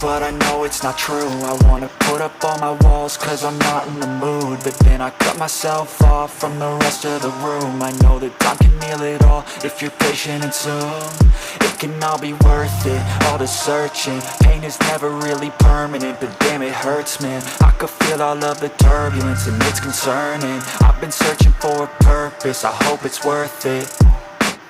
but I know it's not true. I wanna put up all my walls cause I'm not in the mood, but then I cut myself off from the rest of the room. I know that time can heal it all if you're patient and soon it can all be worth it, all the searching. Pain is never really permanent, but damn it hurts, man. I could feel all of the turbulence and it's concerning. I've been searching for a purpose, I hope it's worth it.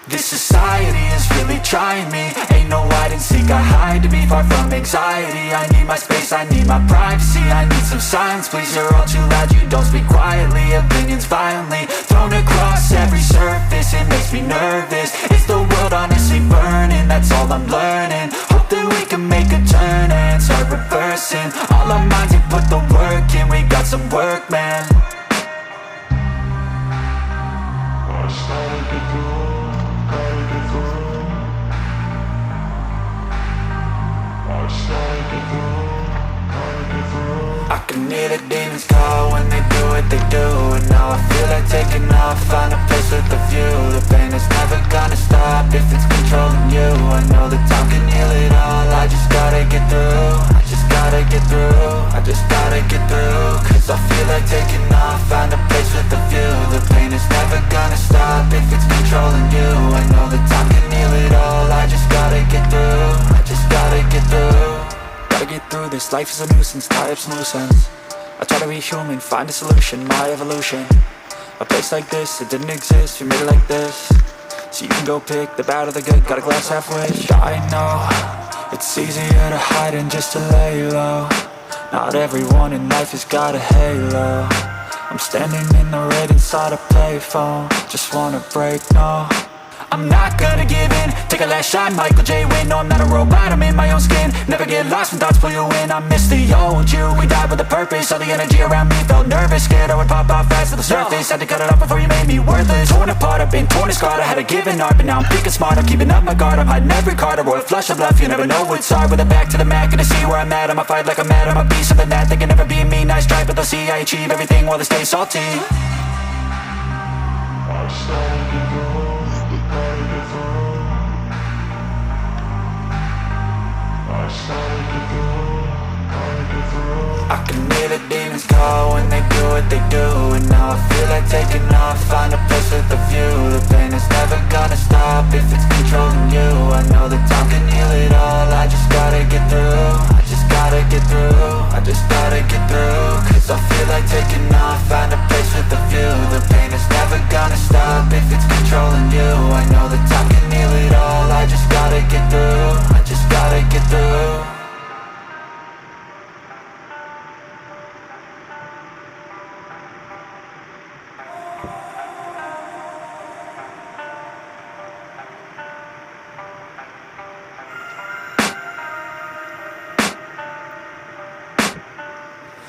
This society is really trying me. Ain't no hide and seek, I hide to be far from anxiety. I need my space, I need my privacy, I need some silence, please. You're all too loud, you don't speak quietly. Opinions violently thrown across every surface, it makes me nervous. Is the world honestly burning? That's all I'm learning. Hope that we can make a turn and start reversing all our minds and put the work in. We got some work, man. I started to do. I can hear the demons call when they do what they do, and now I feel like taking off, find a place with a view. The pain is never gonna stop if it's controlling you. I know that time can heal it all, I just gotta get through. I just gotta get through, I just gotta get through. Cause I feel like taking off, find a place with a view. The pain is never gonna stop if it's controlling you. I know that time can heal it all, I just gotta get through. I just gotta get through. Gotta get through this, life is a nuisance, tie up some loose ends. I try to be human, find a solution, my evolution. A place like this, it didn't exist, we made it like this. So you can go pick the bad or the good, got a glass halfway. I know, it's easier to hide than just to lay low. Not everyone in life has got a halo. I'm standing in the red inside a payphone. Just wanna break, no, I'm not gonna give in. Take a last shot, Michael J. Win. No, I'm not a robot, I'm in my own skin. Never get lost when thoughts pull you in. I miss the old you, we died with a purpose. All the energy around me felt nervous, scared I would pop off fast to the surface. Had to cut it off before you made me worthless. Torn apart, I've been torn and scarred. I had a given art, but now I'm thinking smart. I'm keeping up my guard, I'm hiding every card. A royal flush of love, you never know what's hard. With a back to the mat, gonna see where I'm at. I'ma fight like I'm mad, I'ma be something that they can never be me. Nice try, but they'll see I achieve everything while they stay salty. I started to go. I can hear the demons call when they do what they do, and now I feel like taking off, find a place with a view. The pain is never gonna stop if it's controlling you. I know that time can heal it all, I just gotta get through. I just gotta get through, I just gotta get through. Cause I feel like taking off, find a place with a view. The pain is never gonna stop if it's controlling you. I know that time can heal it all, I just gotta get through. I just gotta get through.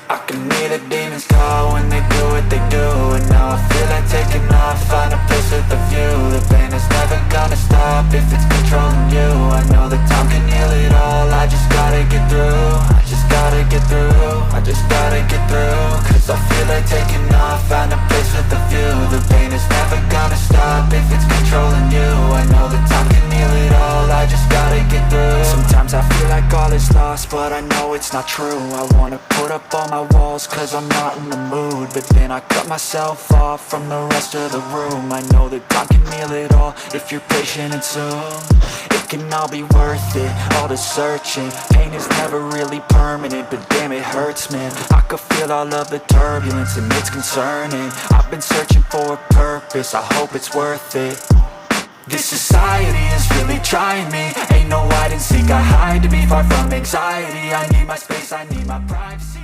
I can hear the demons call when they do what they do, and now I feel like taking off, find a place with a view. The pain is never gonna stop if it's controlling you. I know that time can heal it all, I just gotta get through. I just gotta get through, I just gotta get through. Cause I feel like taking off, find a place with a view. The pain is never gonna stop if it's controlling you. I know that time can heal it all, I just gotta get through. Sometimes I feel like all is lost, but I know it's not true. I wanna put up all my walls cause I'm not in the mood, but then I cut myself off from the rest of the room. I know that time can heal it all if you're patient and soon it can all be worth it, all the searching. Pain is never really permanent, but damn it hurts, man. I could feel all of the turbulence and it's concerning. I've been searching for a purpose, I hope it's worth it. This society is really trying me. Ain't no hide and seek, I hide to be far from anxiety. I need my space, I need my privacy.